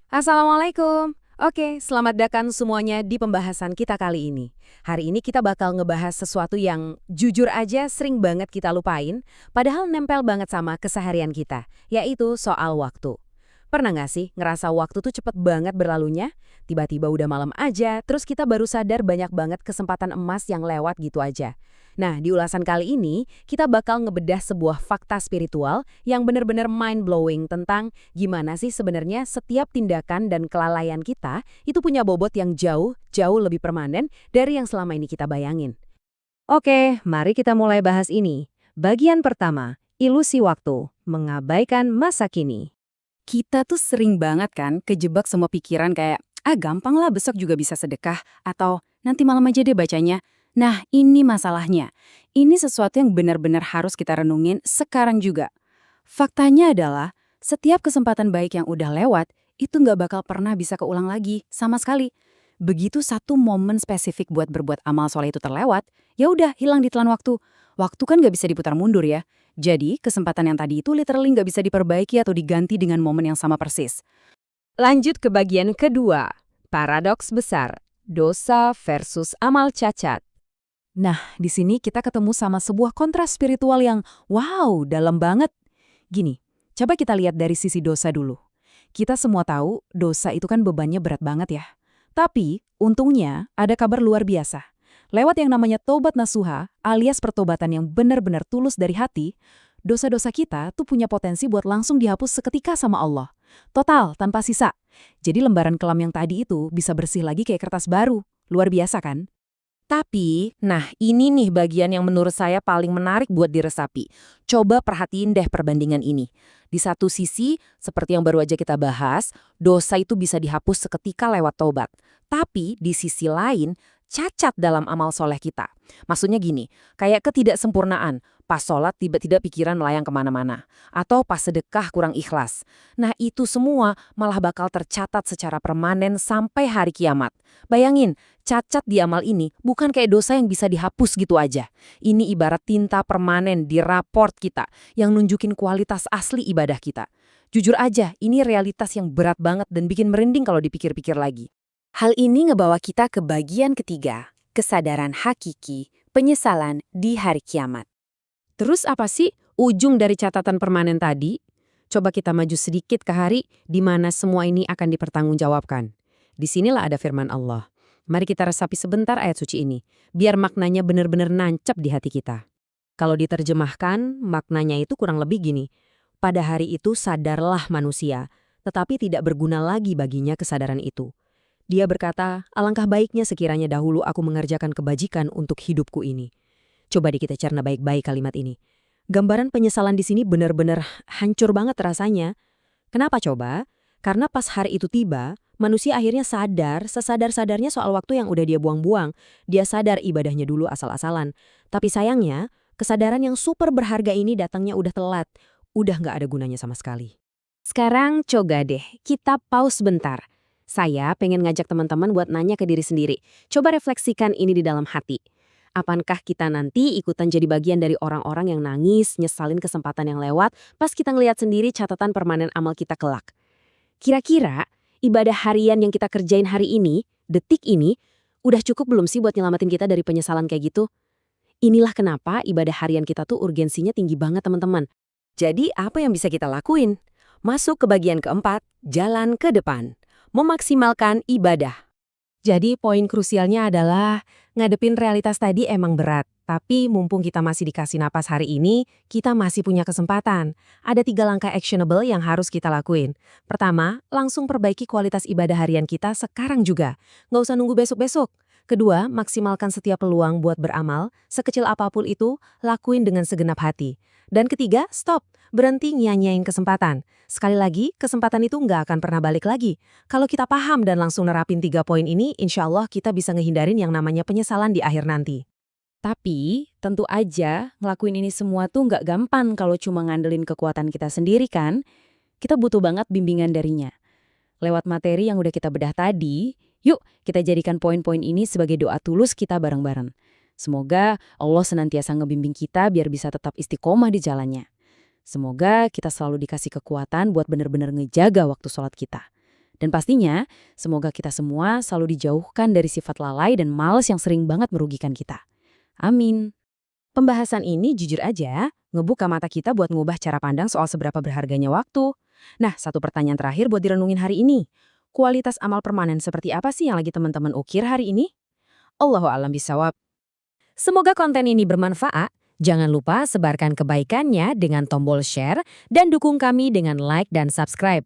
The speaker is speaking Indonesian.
Assalamualaikum. Oke, selamat datang semuanya di pembahasan kita kali ini. Hari ini kita bakal ngebahas sesuatu yang jujur aja sering banget kita lupain, padahal nempel banget sama keseharian kita, yaitu soal waktu. Pernah nggak sih ngerasa waktu tuh cepet banget berlalunya? Tiba-tiba udah malam aja, terus kita baru sadar banyak banget kesempatan emas yang lewat gitu aja. Nah, di ulasan kali ini, kita bakal ngebedah sebuah fakta spiritual yang bener-bener mind-blowing tentang gimana sih sebenarnya setiap tindakan dan kelalaian kita itu punya bobot yang jauh lebih permanen dari yang selama ini kita bayangin. Oke, mari kita mulai bahas ini. Bagian pertama, ilusi waktu, mengabaikan masa kini. Kita tuh sering banget kan kejebak semua pikiran kayak, gampang lah besok juga bisa sedekah, atau nanti malam aja deh bacanya. Nah, ini masalahnya. Ini sesuatu yang benar-benar harus kita renungin sekarang juga. Faktanya adalah, setiap kesempatan baik yang udah lewat, itu nggak bakal pernah bisa keulang lagi, sama sekali. Begitu satu momen spesifik buat berbuat amal soleh itu terlewat, ya udah hilang di telan waktu. Waktu kan nggak bisa diputar mundur ya. Jadi, kesempatan yang tadi itu literally nggak bisa diperbaiki atau diganti dengan momen yang sama persis. Lanjut ke bagian kedua, paradoks besar, dosa versus amal cacat. Nah, di sini kita ketemu sama sebuah kontras spiritual yang wow, dalam banget. Gini, coba kita lihat dari sisi dosa dulu. Kita semua tahu dosa itu kan bebannya berat banget ya. Tapi, untungnya ada kabar luar biasa. Lewat yang namanya tobat nasuha, alias pertobatan yang benar-benar tulus dari hati, dosa-dosa kita tuh punya potensi buat langsung dihapus seketika sama Allah. Total, tanpa sisa. Jadi lembaran kelam yang tadi itu bisa bersih lagi kayak kertas baru. Luar biasa kan? Tapi, nah ini nih bagian yang menurut saya paling menarik buat diresapi. Coba perhatiin deh perbandingan ini. Di satu sisi, seperti yang baru aja kita bahas, dosa itu bisa dihapus seketika lewat tobat. Tapi di sisi lain, cacat dalam amal soleh kita. Maksudnya gini, kayak ketidaksempurnaan. Pas sholat tiba-tiba pikiran melayang kemana-mana. Atau pas sedekah kurang ikhlas. Nah itu semua malah bakal tercatat secara permanen sampai hari kiamat. Bayangin, cacat di amal ini bukan kayak dosa yang bisa dihapus gitu aja. Ini ibarat tinta permanen di raport kita yang nunjukin kualitas asli ibadah kita. Jujur aja, ini realitas yang berat banget dan bikin merinding kalau dipikir-pikir lagi. Hal ini ngebawa kita ke bagian ketiga, kesadaran hakiki, penyesalan di hari kiamat. Terus apa sih ujung dari catatan permanen tadi? Coba kita maju sedikit ke hari di mana semua ini akan dipertanggungjawabkan. Disinilah ada firman Allah. Mari kita resapi sebentar ayat suci ini, biar maknanya benar-benar nancep di hati kita. Kalau diterjemahkan, maknanya itu kurang lebih gini. Pada hari itu sadarlah manusia, tetapi tidak berguna lagi baginya kesadaran itu. Dia berkata, alangkah baiknya sekiranya dahulu aku mengerjakan kebajikan untuk hidupku ini. Coba deh kita cerna baik-baik kalimat ini. Gambaran penyesalan di sini benar-benar hancur banget rasanya. Kenapa coba? Karena pas hari itu tiba, manusia akhirnya sadar, sesadar-sadarnya soal waktu yang udah dia buang-buang. Dia sadar ibadahnya dulu asal-asalan. Tapi sayangnya, kesadaran yang super berharga ini datangnya udah telat. Udah nggak ada gunanya sama sekali. Sekarang coba deh, kita pause bentar. Saya pengen ngajak teman-teman buat nanya ke diri sendiri. Coba refleksikan ini di dalam hati. Apakah kita nanti ikutan jadi bagian dari orang-orang yang nangis, nyesalin kesempatan yang lewat, pas kita ngelihat sendiri catatan permanen amal kita kelak? Kira-kira, ibadah harian yang kita kerjain hari ini, detik ini, udah cukup belum sih buat nyelamatin kita dari penyesalan kayak gitu? Inilah kenapa ibadah harian kita tuh urgensinya tinggi banget teman-teman. Jadi apa yang bisa kita lakuin? Masuk ke bagian keempat, jalan ke depan. Memaksimalkan ibadah. Jadi poin krusialnya adalah ngadepin realitas tadi emang berat, tapi mumpung kita masih dikasih napas hari ini, kita masih punya kesempatan. Ada 3 langkah actionable yang harus kita lakuin. Pertama, langsung perbaiki kualitas ibadah harian kita sekarang juga. Nggak usah nunggu besok-besok. Kedua, maksimalkan setiap peluang buat beramal, sekecil apapun itu, lakuin dengan segenap hati. Dan ketiga, stop, berhenti nyanyain kesempatan. Sekali lagi, kesempatan itu nggak akan pernah balik lagi. Kalau kita paham dan langsung nerapin 3 poin ini, insya Allah kita bisa ngehindarin yang namanya penyesalan di akhir nanti. Tapi, tentu aja ngelakuin ini semua tuh nggak gampang kalau cuma ngandelin kekuatan kita sendiri kan. Kita butuh banget bimbingan darinya. Lewat materi yang udah kita bedah tadi, yuk kita jadikan poin-poin ini sebagai doa tulus kita bareng-bareng. Semoga Allah senantiasa ngebimbing kita biar bisa tetap istiqomah di jalannya. Semoga kita selalu dikasih kekuatan buat benar-benar ngejaga waktu sholat kita. Dan pastinya, semoga kita semua selalu dijauhkan dari sifat lalai dan malas yang sering banget merugikan kita. Amin. Pembahasan ini jujur aja ngebuka mata kita buat ngubah cara pandang soal seberapa berharganya waktu. Nah, satu pertanyaan terakhir buat direnungin hari ini. Kualitas amal permanen seperti apa sih yang lagi teman-teman ukir hari ini? Allahu a'lam bishawab. Semoga konten ini bermanfaat. Jangan lupa sebarkan kebaikannya dengan tombol share dan dukung kami dengan like dan subscribe.